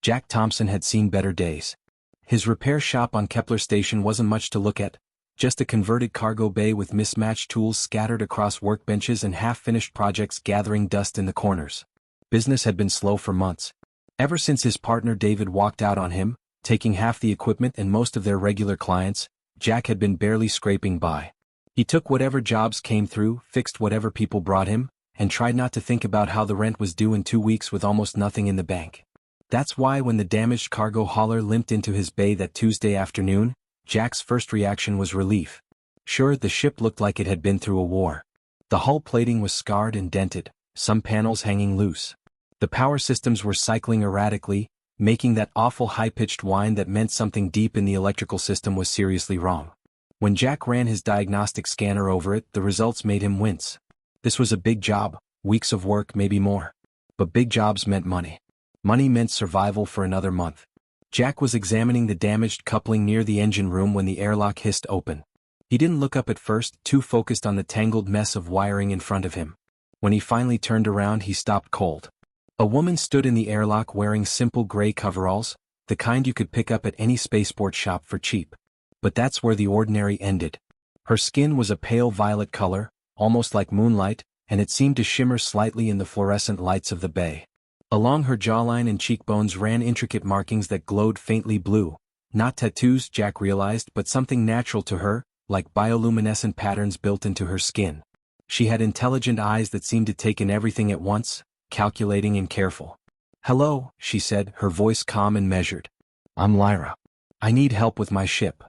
Jack Thompson had seen better days. His repair shop on Kepler Station wasn't much to look at, just a converted cargo bay with mismatched tools scattered across workbenches and half-finished projects gathering dust in the corners. Business had been slow for months. Ever since his partner David walked out on him, taking half the equipment and most of their regular clients, Jack had been barely scraping by. He took whatever jobs came through, fixed whatever people brought him, and tried not to think about how the rent was due in 2 weeks with almost nothing in the bank. That's why when the damaged cargo hauler limped into his bay that Tuesday afternoon, Jack's first reaction was relief. Sure, the ship looked like it had been through a war. The hull plating was scarred and dented, some panels hanging loose. The power systems were cycling erratically, making that awful high-pitched whine that meant something deep in the electrical system was seriously wrong. When Jack ran his diagnostic scanner over it, the results made him wince. This was a big job, weeks of work, maybe more. But big jobs meant money. Money meant survival for another month. Jack was examining the damaged coupling near the engine room when the airlock hissed open. He didn't look up at first, too focused on the tangled mess of wiring in front of him. When he finally turned around, he stopped cold. A woman stood in the airlock wearing simple gray coveralls, the kind you could pick up at any spaceport shop for cheap. But that's where the ordinary ended. Her skin was a pale violet color, almost like moonlight, and it seemed to shimmer slightly in the fluorescent lights of the bay. Along her jawline and cheekbones ran intricate markings that glowed faintly blue. Not tattoos, Jack realized, but something natural to her, like bioluminescent patterns built into her skin. She had intelligent eyes that seemed to take in everything at once, calculating and careful. "Hello," she said, her voice calm and measured. "I'm Lyra. I need help with my ship."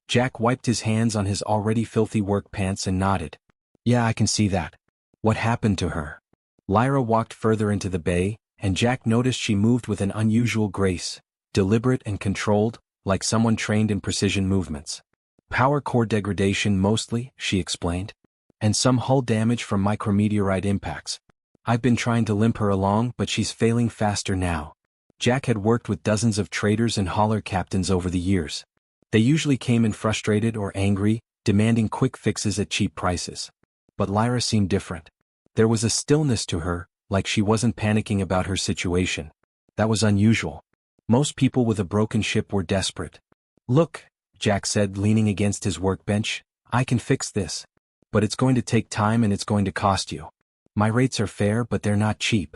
Jack wiped his hands on his already filthy work pants and nodded. "Yeah, I can see that. What happened to her?" Lyra walked further into the bay, and Jack noticed she moved with an unusual grace, deliberate and controlled, like someone trained in precision movements. "Power core degradation mostly," she explained. "And some hull damage from micrometeorite impacts. I've been trying to limp her along, but she's failing faster now." Jack had worked with dozens of traders and hauler captains over the years. They usually came in frustrated or angry, demanding quick fixes at cheap prices. But Lyra seemed different. There was a stillness to her, like she wasn't panicking about her situation. That was unusual. Most people with a broken ship were desperate. "Look," Jack said, leaning against his workbench, "I can fix this. But it's going to take time and it's going to cost you. My rates are fair, but they're not cheap."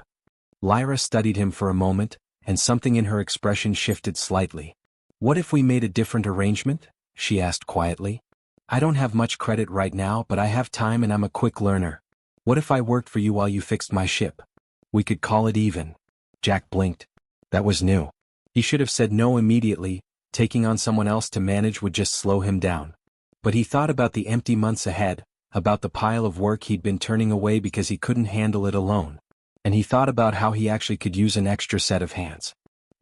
Lyra studied him for a moment, and something in her expression shifted slightly. "What if we made a different arrangement?" she asked quietly. "I don't have much credit right now, but I have time and I'm a quick learner. What if I worked for you while you fixed my ship? We could call it even." Jack blinked. That was new. He should have said no immediately. Taking on someone else to manage would just slow him down. But he thought about the empty months ahead, about the pile of work he'd been turning away because he couldn't handle it alone. And he thought about how he actually could use an extra set of hands.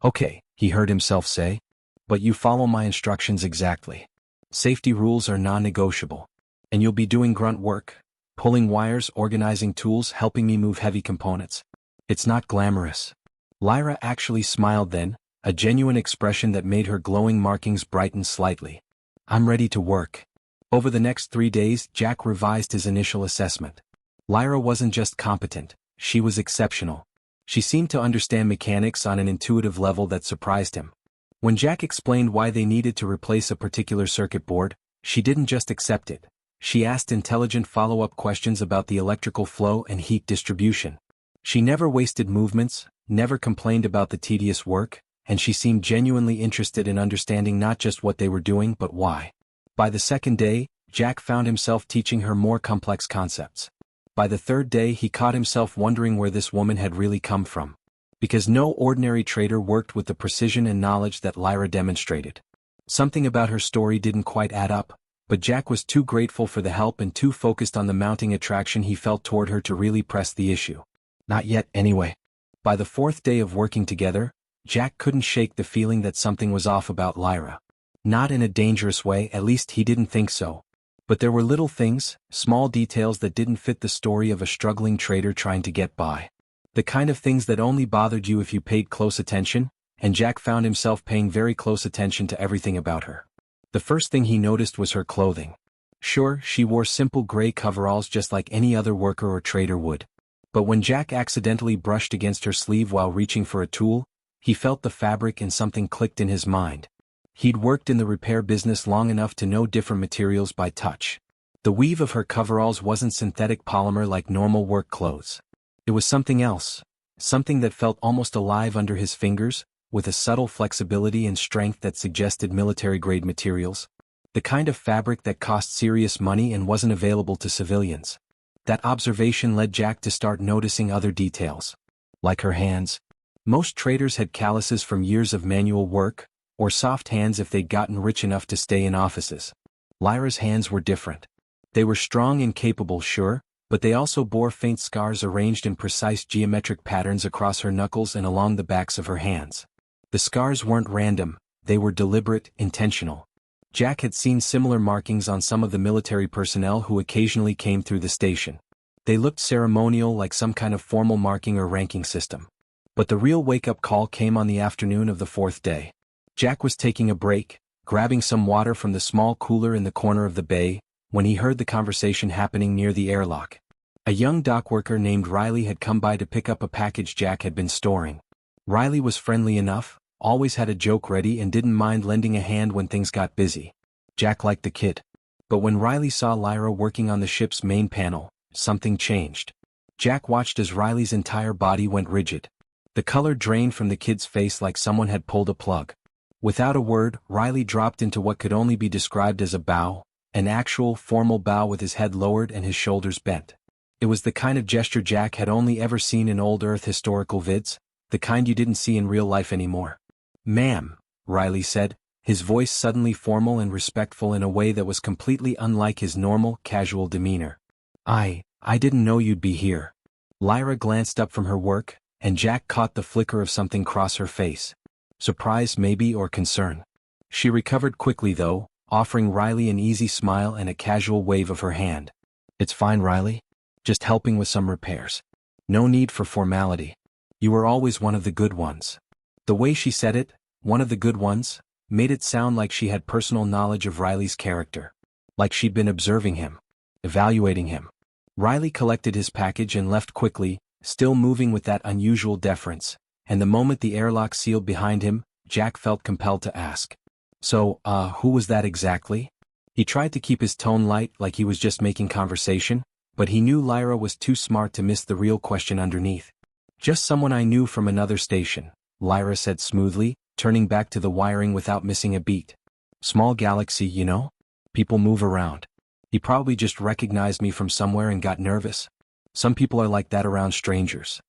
"Okay," he heard himself say. "But you follow my instructions exactly. Safety rules are non-negotiable. And you'll be doing grunt work. Pulling wires, organizing tools, helping me move heavy components. It's not glamorous." Lyra actually smiled then, a genuine expression that made her glowing markings brighten slightly. "I'm ready to work." Over the next 3 days, Jack revised his initial assessment. Lyra wasn't just competent, she was exceptional. She seemed to understand mechanics on an intuitive level that surprised him. When Jack explained why they needed to replace a particular circuit board, she didn't just accept it. She asked intelligent follow-up questions about the electrical flow and heat distribution. She never wasted movements, never complained about the tedious work, and she seemed genuinely interested in understanding not just what they were doing but why. By the second day, Jack found himself teaching her more complex concepts. By the third day, he caught himself wondering where this woman had really come from. Because no ordinary trader worked with the precision and knowledge that Lyra demonstrated. Something about her story didn't quite add up. But Jack was too grateful for the help and too focused on the mounting attraction he felt toward her to really press the issue. Not yet, anyway. By the 4th day of working together, Jack couldn't shake the feeling that something was off about Lyra. Not in a dangerous way, at least he didn't think so. But there were little things, small details that didn't fit the story of a struggling trader trying to get by. The kind of things that only bothered you if you paid close attention, and Jack found himself paying very close attention to everything about her. The first thing he noticed was her clothing. Sure, she wore simple gray coveralls just like any other worker or trader would. But when Jack accidentally brushed against her sleeve while reaching for a tool, He felt the fabric and something clicked in his mind. He'd worked in the repair business long enough to know different materials by touch. The weave of her coveralls wasn't synthetic polymer like normal work clothes. It was something else, something that felt almost alive under his fingers, with a subtle flexibility and strength that suggested military-grade materials. The kind of fabric that cost serious money and wasn't available to civilians. That observation led Jack to start noticing other details. Like her hands. Most traders had calluses from years of manual work, or soft hands if they'd gotten rich enough to stay in offices. Lyra's hands were different. They were strong and capable, sure, but they also bore faint scars arranged in precise geometric patterns across her knuckles and along the backs of her hands. The scars weren't random, they were deliberate, intentional. Jack had seen similar markings on some of the military personnel who occasionally came through the station. They looked ceremonial, like some kind of formal marking or ranking system. But the real wake-up call came on the afternoon of the fourth day. Jack was taking a break, grabbing some water from the small cooler in the corner of the bay, when he heard the conversation happening near the airlock. A young dockworker named Riley had come by to pick up a package Jack had been storing. Riley was friendly enough, always had a joke ready and didn't mind lending a hand when things got busy. Jack liked the kid. But when Riley saw Lyra working on the ship's main panel, something changed. Jack watched as Riley's entire body went rigid. The color drained from the kid's face like someone had pulled a plug. Without a word, Riley dropped into what could only be described as a bow, an actual, formal bow with his head lowered and his shoulders bent. It was the kind of gesture Jack had only ever seen in old Earth historical vids, the kind you didn't see in real life anymore. "Ma'am," Riley said, his voice suddenly formal and respectful in a way that was completely unlike his normal, casual demeanor. I didn't know you'd be here." Lyra glanced up from her work, and Jack caught the flicker of something cross her face. Surprise maybe, or concern. She recovered quickly though, offering Riley an easy smile and a casual wave of her hand. "It's fine, Riley. Just helping with some repairs. No need for formality. You were always one of the good ones." The way she said it, "one of the good ones," made it sound like she had personal knowledge of Riley's character. Like she'd been observing him. Evaluating him. Riley collected his package and left quickly, still moving with that unusual deference, and the moment the airlock sealed behind him, Jack felt compelled to ask. "So, who was that exactly?" He tried to keep his tone light like he was just making conversation, but he knew Lyra was too smart to miss the real question underneath. "Just someone I knew from another station," Lyra said smoothly, turning back to the wiring without missing a beat. "Small galaxy, you know? People move around. He probably just recognized me from somewhere and got nervous. Some people are like that around strangers."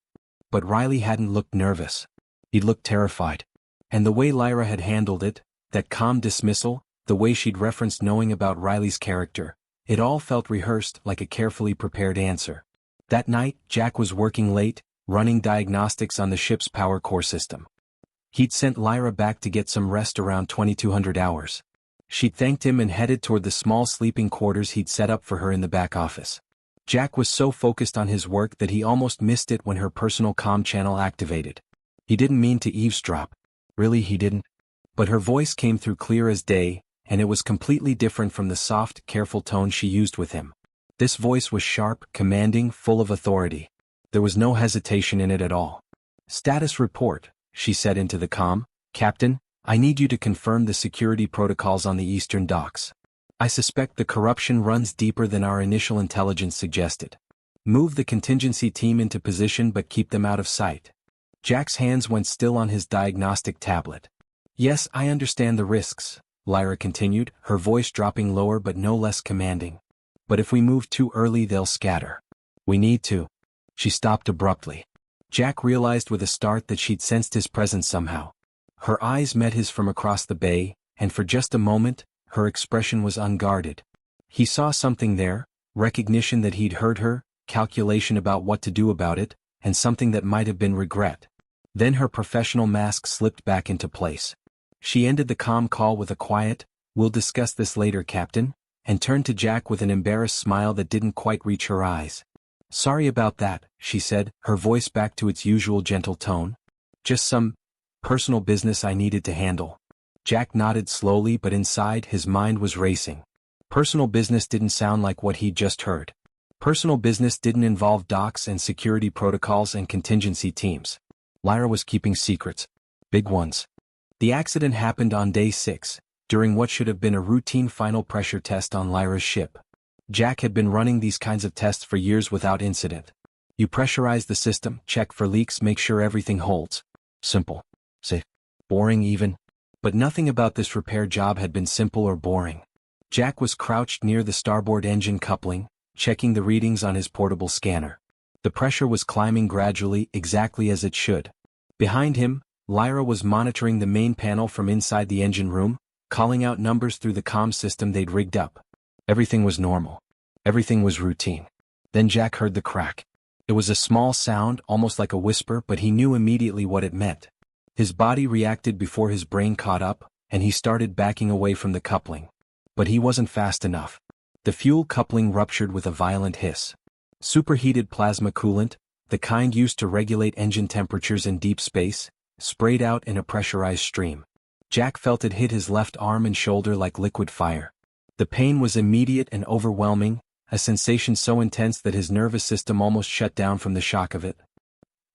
But Riley hadn't looked nervous. He looked terrified. And the way Lyra had handled it, that calm dismissal, the way she'd referenced knowing about Riley's character, it all felt rehearsed, like a carefully prepared answer. That night, Jack was working late, running diagnostics on the ship's power core system. He'd sent Lyra back to get some rest around 2200 hours. She'd thanked him and headed toward the small sleeping quarters he'd set up for her in the back office. Jack was so focused on his work that he almost missed it when her personal comm channel activated. He didn't mean to eavesdrop. Really, he didn't. But her voice came through clear as day, and it was completely different from the soft, careful tone she used with him. This voice was sharp, commanding, full of authority. There was no hesitation in it at all. "Status report," she said into the comm. "Captain, I need you to confirm the security protocols on the eastern docks. I suspect the corruption runs deeper than our initial intelligence suggested. Move the contingency team into position but keep them out of sight." Jack's hands went still on his diagnostic tablet. "Yes, I understand the risks," Lyra continued, her voice dropping lower but no less commanding. "But if we move too early they'll scatter. We need to." She stopped abruptly. Jack realized with a start that she'd sensed his presence somehow. Her eyes met his from across the bay, and for just a moment, her expression was unguarded. He saw something there, recognition that he'd heard her, calculation about what to do about it, and something that might have been regret. Then her professional mask slipped back into place. She ended the comm call with a quiet, "We'll discuss this later, Captain," and turned to Jack with an embarrassed smile that didn't quite reach her eyes. "Sorry about that," she said, her voice back to its usual gentle tone. "Just some personal business I needed to handle." Jack nodded slowly, but inside his mind was racing. Personal business didn't sound like what he'd just heard. Personal business didn't involve docks and security protocols and contingency teams. Lyra was keeping secrets. Big ones. The accident happened on day 6, during what should have been a routine final pressure test on Lyra's ship. Jack had been running these kinds of tests for years without incident. You pressurize the system, check for leaks, make sure everything holds. Simple. Safe. Boring even. But nothing about this repair job had been simple or boring. Jack was crouched near the starboard engine coupling, checking the readings on his portable scanner. The pressure was climbing gradually, exactly as it should. Behind him, Lyra was monitoring the main panel from inside the engine room, calling out numbers through the comm system they'd rigged up. Everything was normal. Everything was routine. Then Jack heard the crack. It was a small sound, almost like a whisper, but he knew immediately what it meant. His body reacted before his brain caught up, and he started backing away from the coupling. But he wasn't fast enough. The fuel coupling ruptured with a violent hiss. Superheated plasma coolant, the kind used to regulate engine temperatures in deep space, sprayed out in a pressurized stream. Jack felt it hit his left arm and shoulder like liquid fire. The pain was immediate and overwhelming, a sensation so intense that his nervous system almost shut down from the shock of it.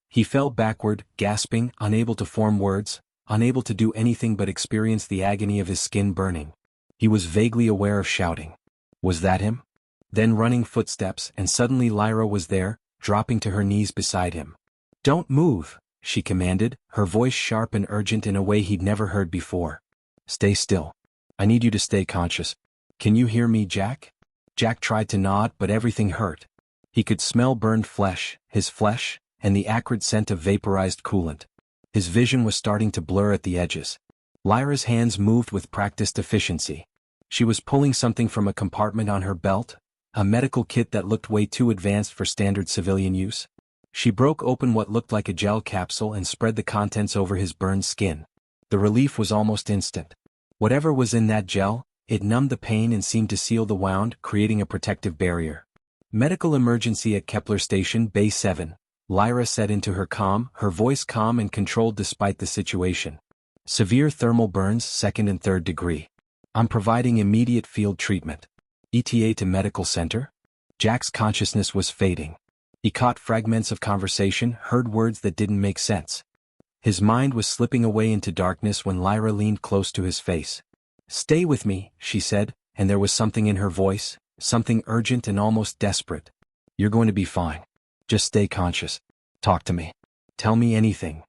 He fell backward, gasping, unable to form words, unable to do anything but experience the agony of his skin burning. He was vaguely aware of shouting. Was that him? Then running footsteps, and suddenly Lyra was there, dropping to her knees beside him. "Don't move," she commanded, her voice sharp and urgent in a way he'd never heard before. "Stay still. I need you to stay conscious. Can you hear me, Jack?" Jack tried to nod, but everything hurt. He could smell burned flesh, his flesh, and the acrid scent of vaporized coolant. His vision was starting to blur at the edges. Lyra's hands moved with practiced efficiency. She was pulling something from a compartment on her belt, a medical kit that looked way too advanced for standard civilian use. She broke open what looked like a gel capsule and spread the contents over his burned skin. The relief was almost instant. Whatever was in that gel, it numbed the pain and seemed to seal the wound, creating a protective barrier. "Medical emergency at Kepler Station, Bay 7, Lyra said into her comm, her voice calm and controlled despite the situation. "Severe thermal burns, 2nd and 3rd degree. I'm providing immediate field treatment. ETA to medical center?" Jack's consciousness was fading. He caught fragments of conversation, heard words that didn't make sense. His mind was slipping away into darkness when Lyra leaned close to his face. "Stay with me," she said, and there was something in her voice, something urgent and almost desperate. "You're going to be fine. Just stay conscious. Talk to me. Tell me anything."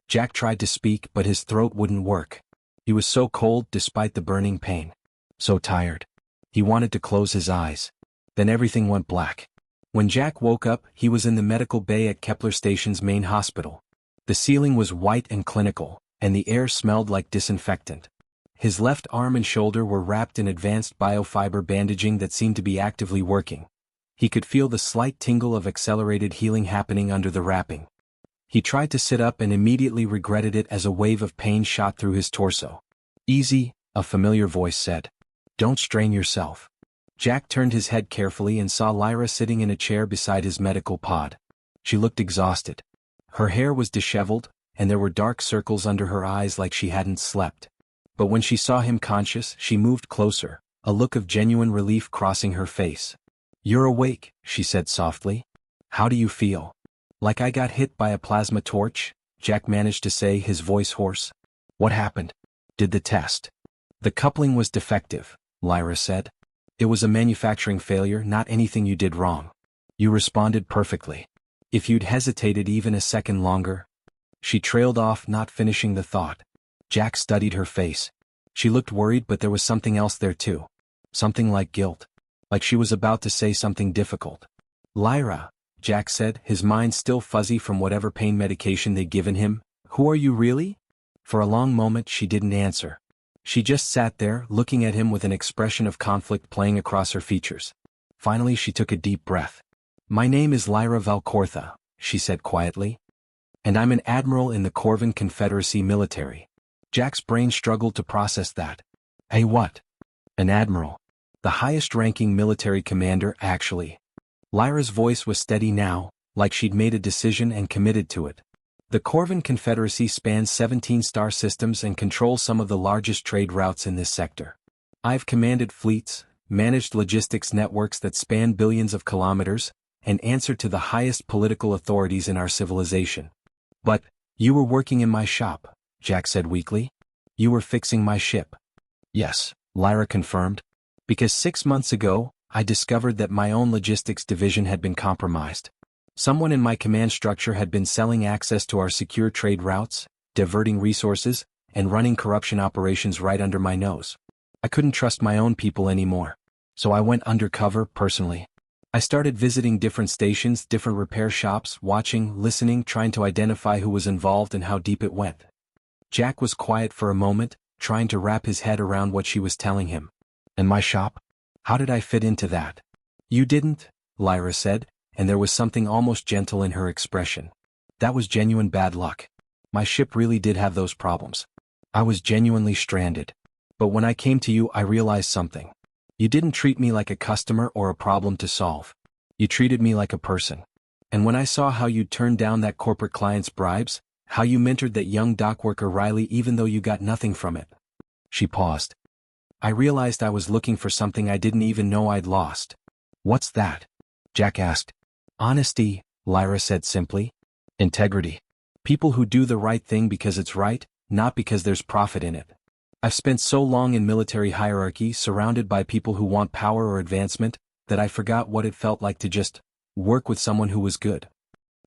Jack tried to speak, but his throat wouldn't work. He was so cold despite the burning pain. So tired. He wanted to close his eyes. Then everything went black. When Jack woke up, he was in the medical bay at Kepler Station's main hospital. The ceiling was white and clinical, and the air smelled like disinfectant. His left arm and shoulder were wrapped in advanced biofiber bandaging that seemed to be actively working. He could feel the slight tingle of accelerated healing happening under the wrapping. He tried to sit up and immediately regretted it as a wave of pain shot through his torso. "Easy," a familiar voice said. "Don't strain yourself." Jack turned his head carefully and saw Lyra sitting in a chair beside his medical pod. She looked exhausted. Her hair was disheveled, and there were dark circles under her eyes like she hadn't slept. But when she saw him conscious, she moved closer, a look of genuine relief crossing her face. "You're awake," she said softly. "How do you feel?" "Like I got hit by a plasma torch," Jack managed to say, his voice hoarse. "What happened?" "Did the test." "The coupling was defective," Lyra said. "It was a manufacturing failure, not anything you did wrong. You responded perfectly. If you'd hesitated even a second longer..." She trailed off, not finishing the thought. Jack studied her face. She looked worried, but there was something else there too. Something like guilt. Like she was about to say something difficult. "Lyra," Jack said, his mind still fuzzy from whatever pain medication they'd given him, "who are you really?" For a long moment she didn't answer. She just sat there, looking at him with an expression of conflict playing across her features. Finally she took a deep breath. "My name is Lyra Valkortha," she said quietly. "And I'm an admiral in the Corvan Confederacy military." Jack's brain struggled to process that. "Hey, what?" "An admiral. The highest-ranking military commander, actually." Lyra's voice was steady now, like she'd made a decision and committed to it. "The Corvan Confederacy spans 17 star systems and controls some of the largest trade routes in this sector. I've commanded fleets, managed logistics networks that span billions of kilometers, and answered to the highest political authorities in our civilization. But, you were working in my shop," Jack said weakly. You were fixing my ship. Yes, Lyra confirmed. Because 6 months ago, I discovered that my own logistics division had been compromised. Someone in my command structure had been selling access to our secure trade routes, diverting resources, and running corruption operations right under my nose. I couldn't trust my own people anymore. So I went undercover personally. I started visiting different stations, different repair shops, watching, listening, trying to identify who was involved and how deep it went. Jack was quiet for a moment, trying to wrap his head around what she was telling him. And my shop? How did I fit into that? You didn't, Lyra said, and there was something almost gentle in her expression. That was genuine bad luck. My ship really did have those problems. I was genuinely stranded. But when I came to you, I realized something. You didn't treat me like a customer or a problem to solve. You treated me like a person. And when I saw how you turned down that corporate client's bribes, how you mentored that young dock worker Riley even though you got nothing from it. She paused. I realized I was looking for something I didn't even know I'd lost. What's that? Jack asked. Honesty, Lyra said simply. Integrity. People who do the right thing because it's right, not because there's profit in it. I've spent so long in military hierarchy surrounded by people who want power or advancement, that I forgot what it felt like to just work with someone who was good.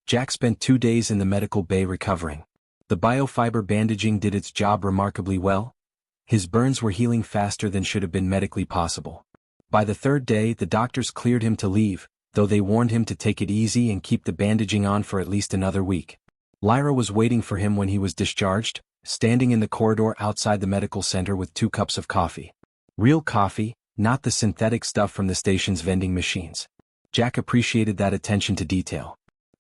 Jack spent 2 days in the medical bay recovering. The biofiber bandaging did its job remarkably well. His burns were healing faster than should have been medically possible. By the 3rd day, the doctors cleared him to leave, though they warned him to take it easy and keep the bandaging on for at least another week. Lyra was waiting for him when he was discharged, standing in the corridor outside the medical center with 2 cups of coffee. Real coffee, not the synthetic stuff from the station's vending machines. Jack appreciated that attention to detail.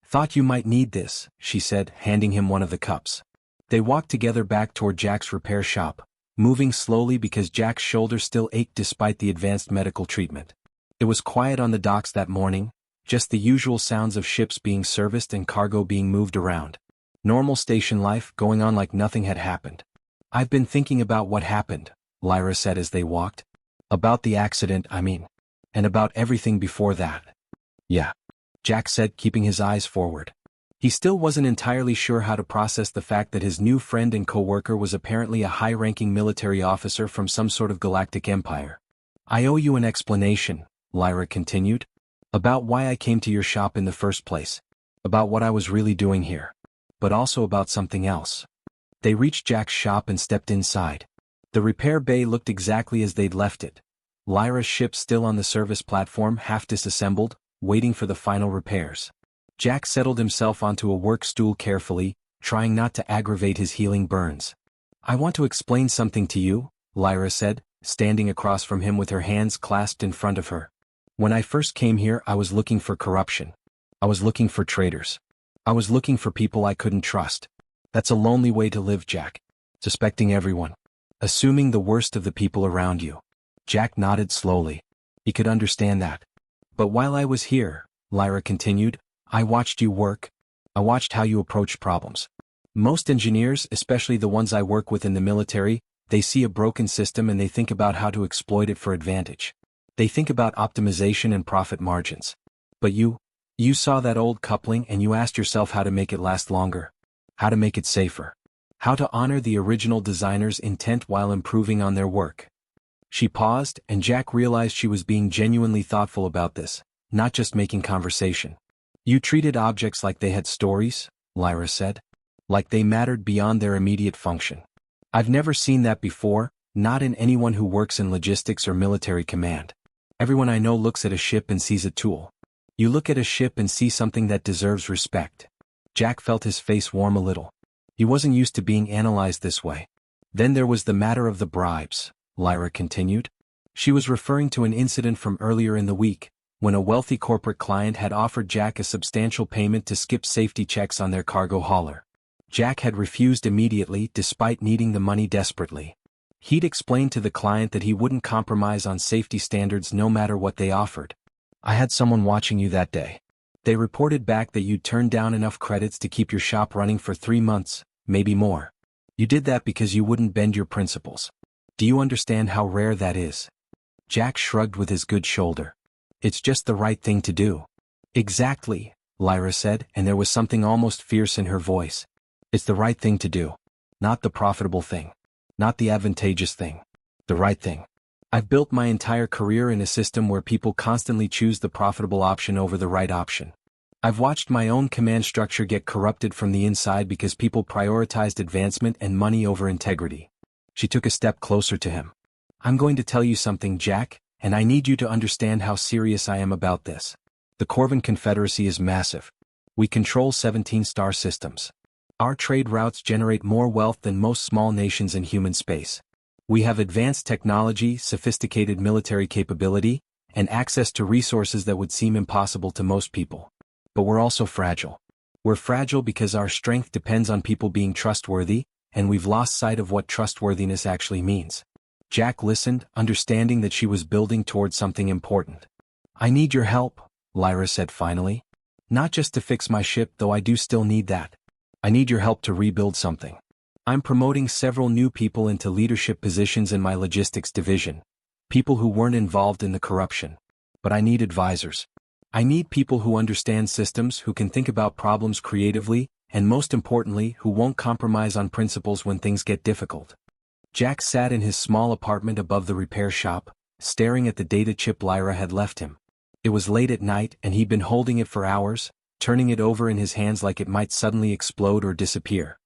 Thought you might need this, she said, handing him one of the cups. They walked together back toward Jack's repair shop, moving slowly because Jack's shoulder still ached despite the advanced medical treatment. It was quiet on the docks that morning, just the usual sounds of ships being serviced and cargo being moved around. Normal station life going on like nothing had happened. I've been thinking about what happened, Lyra said as they walked. About the accident, I mean. And about everything before that. Yeah, Jack said, keeping his eyes forward. He still wasn't entirely sure how to process the fact that his new friend and co-worker was apparently a high-ranking military officer from some sort of galactic empire. I owe you an explanation, Lyra continued. About why I came to your shop in the first place. About what I was really doing here. But also about something else. They reached Jack's shop and stepped inside. The repair bay looked exactly as they'd left it. Lyra's ship still on the service platform, half disassembled, waiting for the final repairs. Jack settled himself onto a work stool carefully, trying not to aggravate his healing burns. I want to explain something to you, Lyra said, standing across from him with her hands clasped in front of her. When I first came here, I was looking for corruption. I was looking for traitors. I was looking for people I couldn't trust. That's a lonely way to live, Jack. Suspecting everyone. Assuming the worst of the people around you. Jack nodded slowly. He could understand that. But while I was here, Lyra continued, I watched you work. I watched how you approach problems. Most engineers, especially the ones I work with in the military, they see a broken system and they think about how to exploit it for advantage. They think about optimization and profit margins. But you saw that old coupling and you asked yourself how to make it last longer. How to make it safer. How to honor the original designer's intent while improving on their work. She paused, and Jack realized she was being genuinely thoughtful about this, not just making conversation. You treated objects like they had stories, Lyra said. Like they mattered beyond their immediate function. I've never seen that before, not in anyone who works in logistics or military command. Everyone I know looks at a ship and sees a tool. You look at a ship and see something that deserves respect. Jack felt his face warm a little. He wasn't used to being analyzed this way. Then there was the matter of the bribes, Lyra continued. She was referring to an incident from earlier in the week, when a wealthy corporate client had offered Jack a substantial payment to skip safety checks on their cargo hauler. Jack had refused immediately despite needing the money desperately. He'd explained to the client that he wouldn't compromise on safety standards no matter what they offered. I had someone watching you that day. They reported back that you'd turned down enough credits to keep your shop running for 3 months, maybe more. You did that because you wouldn't bend your principles. Do you understand how rare that is? Jack shrugged with his good shoulder. It's just the right thing to do. Exactly, Lyra said, and there was something almost fierce in her voice. It's the right thing to do. Not the profitable thing. Not the advantageous thing. The right thing. I've built my entire career in a system where people constantly choose the profitable option over the right option. I've watched my own command structure get corrupted from the inside because people prioritized advancement and money over integrity. She took a step closer to him. I'm going to tell you something, Jack, and I need you to understand how serious I am about this. The Corvin Confederacy is massive. We control 17 star systems. Our trade routes generate more wealth than most small nations in human space. We have advanced technology, sophisticated military capability, and access to resources that would seem impossible to most people. But we're also fragile. We're fragile because our strength depends on people being trustworthy, and we've lost sight of what trustworthiness actually means. Jack listened, understanding that she was building towards something important. I need your help, Lyra said finally. Not just to fix my ship, though I do still need that. I need your help to rebuild something. I'm promoting several new people into leadership positions in my logistics division. People who weren't involved in the corruption. But I need advisors. I need people who understand systems, who can think about problems creatively, and most importantly, who won't compromise on principles when things get difficult. Jack sat in his small apartment above the repair shop, staring at the data chip Lyra had left him. It was late at night and he'd been holding it for hours, turning it over in his hands like it might suddenly explode or disappear.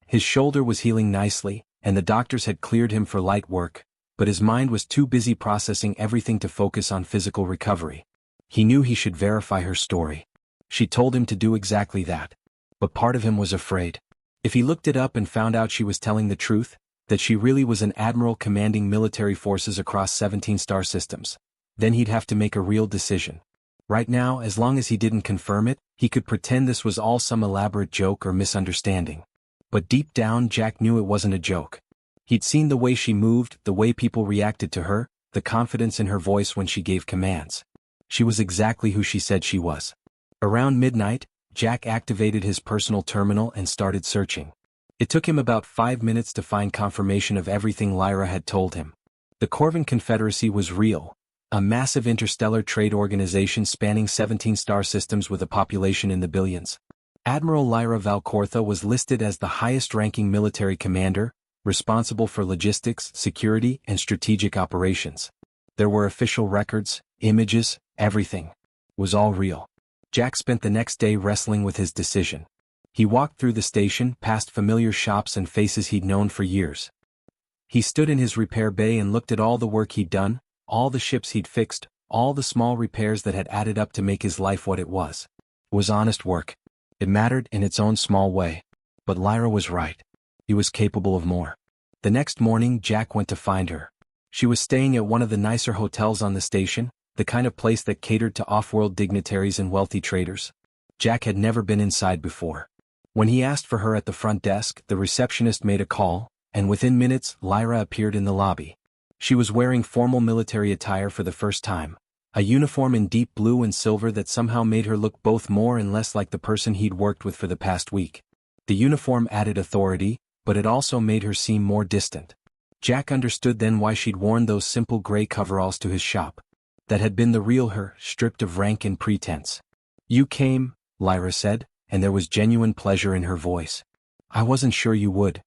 His shoulder was healing nicely, and the doctors had cleared him for light work, but his mind was too busy processing everything to focus on physical recovery. He knew he should verify her story. She told him to do exactly that. But part of him was afraid. If he looked it up and found out she was telling the truth, that she really was an admiral commanding military forces across 17 star systems, then he'd have to make a real decision. Right now, as long as he didn't confirm it, he could pretend this was all some elaborate joke or misunderstanding. But deep down, Jack knew it wasn't a joke. He'd seen the way she moved, the way people reacted to her, the confidence in her voice when she gave commands. She was exactly who she said she was. Around midnight, Jack activated his personal terminal and started searching. It took him about 5 minutes to find confirmation of everything Lyra had told him. The Corvin Confederacy was real. A massive interstellar trade organization spanning 17 star systems with a population in the billions. Admiral Lyra Valkortha was listed as the highest-ranking military commander, responsible for logistics, security, and strategic operations. There were official records, images, everything. It was all real. Jack spent the next day wrestling with his decision. He walked through the station, past familiar shops and faces he'd known for years. He stood in his repair bay and looked at all the work he'd done, all the ships he'd fixed, all the small repairs that had added up to make his life what it was. It was honest work. It mattered in its own small way. But Lyra was right. He was capable of more. The next morning, Jack went to find her. She was staying at one of the nicer hotels on the station, the kind of place that catered to off-world dignitaries and wealthy traders. Jack had never been inside before. When he asked for her at the front desk, the receptionist made a call, and within minutes, Lyra appeared in the lobby. She was wearing formal military attire for the first time, a uniform in deep blue and silver that somehow made her look both more and less like the person he'd worked with for the past week. The uniform added authority, but it also made her seem more distant. Jack understood then why she'd worn those simple gray coveralls to his shop. That had been the real her, stripped of rank and pretense. "You came," Lyra said, and there was genuine pleasure in her voice. "I wasn't sure you would."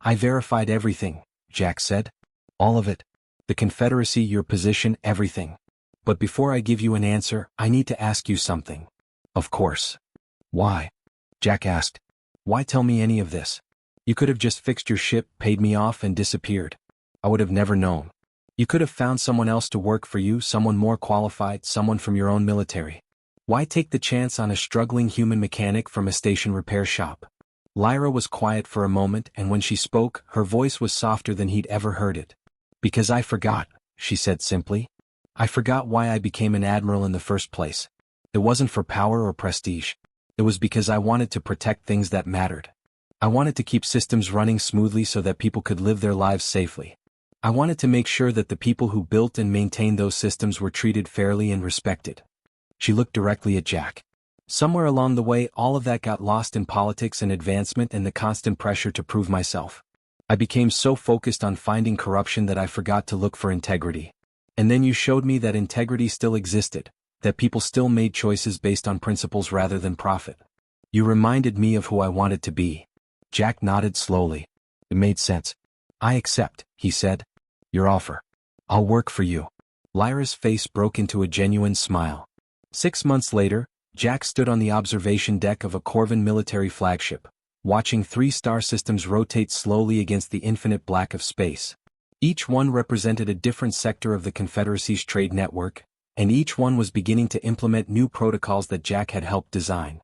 "I verified everything," Jack said. "All of it. The Confederacy, your position, everything. But before I give you an answer, I need to ask you something." "Of course." "Why?" Jack asked. "Why tell me any of this? You could have just fixed your ship, paid me off, and disappeared. I would have never known. You could have found someone else to work for you, someone more qualified, someone from your own military. Why take the chance on a struggling human mechanic from a station repair shop?" Lyra was quiet for a moment, and when she spoke, her voice was softer than he'd ever heard it. "Because I forgot," she said simply. "I forgot why I became an admiral in the first place. It wasn't for power or prestige. It was because I wanted to protect things that mattered. I wanted to keep systems running smoothly so that people could live their lives safely. I wanted to make sure that the people who built and maintained those systems were treated fairly and respected." She looked directly at Jack. "Somewhere along the way, all of that got lost in politics and advancement and the constant pressure to prove myself. I became so focused on finding corruption that I forgot to look for integrity. And then you showed me that integrity still existed, that people still made choices based on principles rather than profit. You reminded me of who I wanted to be." Jack nodded slowly. It made sense. I accept, he said. Your offer. I'll work for you. Lyra's face broke into a genuine smile. 6 months later, Jack stood on the observation deck of a Corvan military flagship, watching 3 star systems rotate slowly against the infinite black of space. Each one represented a different sector of the Confederacy's trade network, and each one was beginning to implement new protocols that Jack had helped design.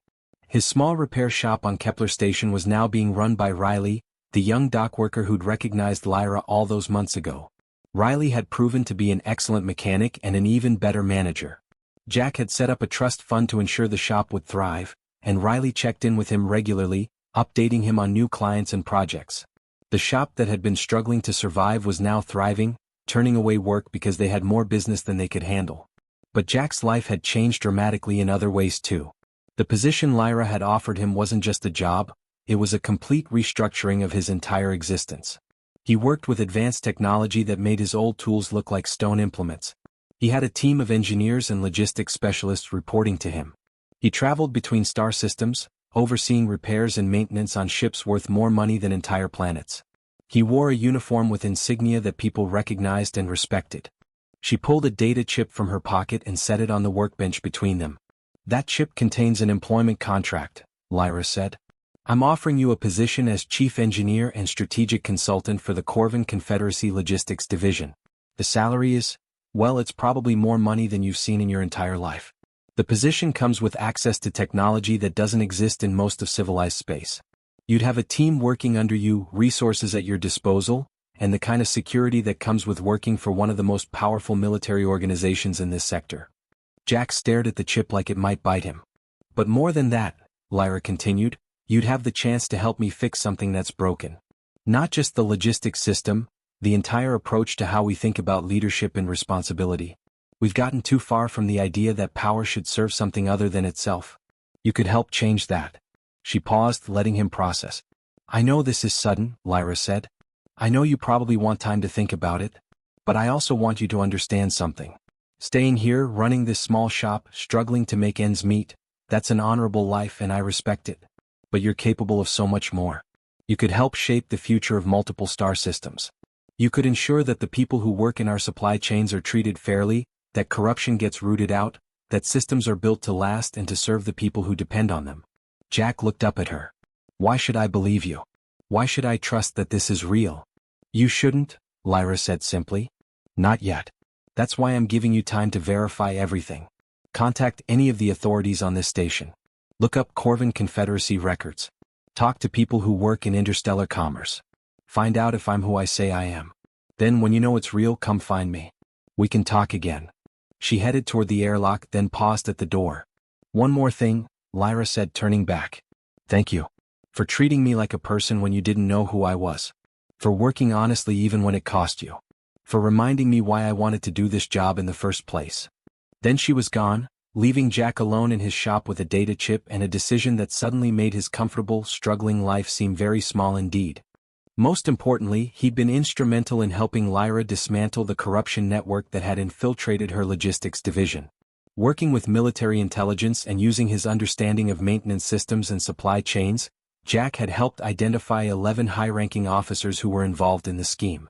His small repair shop on Kepler Station was now being run by Riley, the young dockworker who'd recognized Lyra all those months ago. Riley had proven to be an excellent mechanic and an even better manager. Jack had set up a trust fund to ensure the shop would thrive, and Riley checked in with him regularly, updating him on new clients and projects. The shop that had been struggling to survive was now thriving, turning away work because they had more business than they could handle. But Jack's life had changed dramatically in other ways too. The position Lyra had offered him wasn't just a job, it was a complete restructuring of his entire existence. He worked with advanced technology that made his old tools look like stone implements. He had a team of engineers and logistics specialists reporting to him. He traveled between star systems, overseeing repairs and maintenance on ships worth more money than entire planets. He wore a uniform with insignia that people recognized and respected. She pulled a data chip from her pocket and set it on the workbench between them. That chip contains an employment contract, Lyra said. I'm offering you a position as Chief Engineer and Strategic Consultant for the Corvan Confederacy Logistics Division. The salary is, well, it's probably more money than you've seen in your entire life. The position comes with access to technology that doesn't exist in most of civilized space. You'd have a team working under you, resources at your disposal, and the kind of security that comes with working for one of the most powerful military organizations in this sector. Jack stared at the chip like it might bite him. But more than that, Lyra continued, you'd have the chance to help me fix something that's broken. Not just the logistics system, the entire approach to how we think about leadership and responsibility. We've gotten too far from the idea that power should serve something other than itself. You could help change that. She paused, letting him process. I know this is sudden, Lyra said. I know you probably want time to think about it. But I also want you to understand something. Staying here, running this small shop, struggling to make ends meet, that's an honorable life and I respect it. But you're capable of so much more. You could help shape the future of multiple star systems. You could ensure that the people who work in our supply chains are treated fairly, that corruption gets rooted out, that systems are built to last and to serve the people who depend on them. Jack looked up at her. Why should I believe you? Why should I trust that this is real? You shouldn't, Lyra said simply. Not yet. That's why I'm giving you time to verify everything. Contact any of the authorities on this station. Look up Corvan Confederacy records. Talk to people who work in interstellar commerce. Find out if I'm who I say I am. Then when you know it's real, come find me. We can talk again. She headed toward the airlock, then paused at the door. One more thing, Lyra said, turning back. Thank you. For treating me like a person when you didn't know who I was. For working honestly even when it cost you. For reminding me why I wanted to do this job in the first place. Then she was gone, leaving Jack alone in his shop with a data chip and a decision that suddenly made his comfortable, struggling life seem very small indeed. Most importantly, he'd been instrumental in helping Lyra dismantle the corruption network that had infiltrated her logistics division. Working with military intelligence and using his understanding of maintenance systems and supply chains, Jack had helped identify 11 high-ranking officers who were involved in the scheme.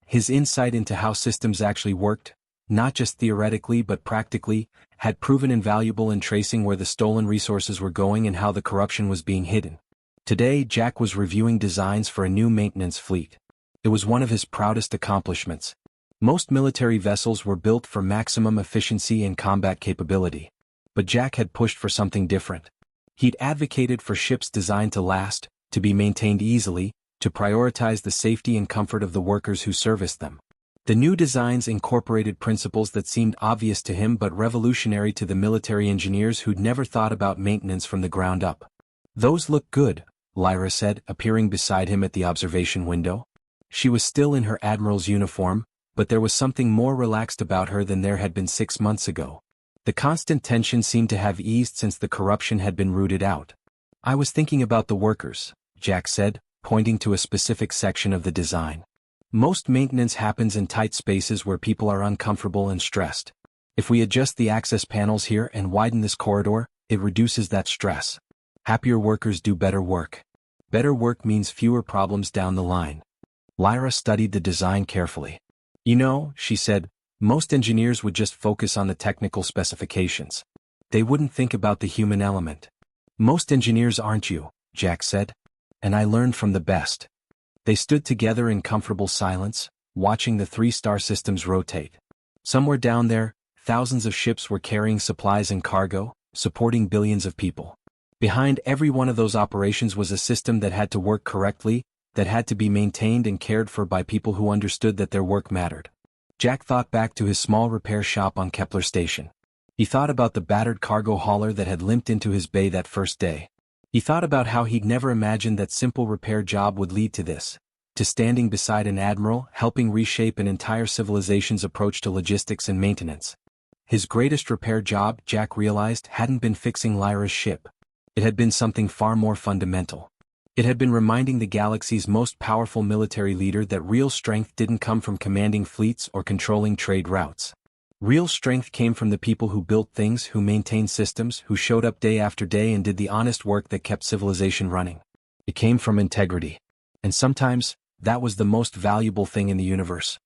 His insight into how systems actually worked, not just theoretically but practically, had proven invaluable in tracing where the stolen resources were going and how the corruption was being hidden. Today, Jack was reviewing designs for a new maintenance fleet. It was one of his proudest accomplishments. Most military vessels were built for maximum efficiency and combat capability. But Jack had pushed for something different. He'd advocated for ships designed to last, to be maintained easily, to prioritize the safety and comfort of the workers who serviced them. The new designs incorporated principles that seemed obvious to him but revolutionary to the military engineers who'd never thought about maintenance from the ground up. Those look good, Lyra said, appearing beside him at the observation window. She was still in her admiral's uniform, but there was something more relaxed about her than there had been 6 months ago. The constant tension seemed to have eased since the corruption had been rooted out. I was thinking about the workers, Jack said, pointing to a specific section of the design. Most maintenance happens in tight spaces where people are uncomfortable and stressed. If we adjust the access panels here and widen this corridor, it reduces that stress. Happier workers do better work. Better work means fewer problems down the line. Lyra studied the design carefully. You know, she said, most engineers would just focus on the technical specifications. They wouldn't think about the human element. Most engineers aren't you, Jack said. And I learned from the best. They stood together in comfortable silence, watching the 3-star systems rotate. Somewhere down there, thousands of ships were carrying supplies and cargo, supporting billions of people. Behind every one of those operations was a system that had to work correctly, that had to be maintained and cared for by people who understood that their work mattered. Jack thought back to his small repair shop on Kepler Station. He thought about the battered cargo hauler that had limped into his bay that first day. He thought about how he'd never imagined that simple repair job would lead to this, to standing beside an admiral helping reshape an entire civilization's approach to logistics and maintenance. His greatest repair job, Jack realized, hadn't been fixing Lyra's ship. It had been something far more fundamental. It had been reminding the galaxy's most powerful military leader that real strength didn't come from commanding fleets or controlling trade routes. Real strength came from the people who built things, who maintained systems, who showed up day after day and did the honest work that kept civilization running. It came from integrity. And sometimes, that was the most valuable thing in the universe.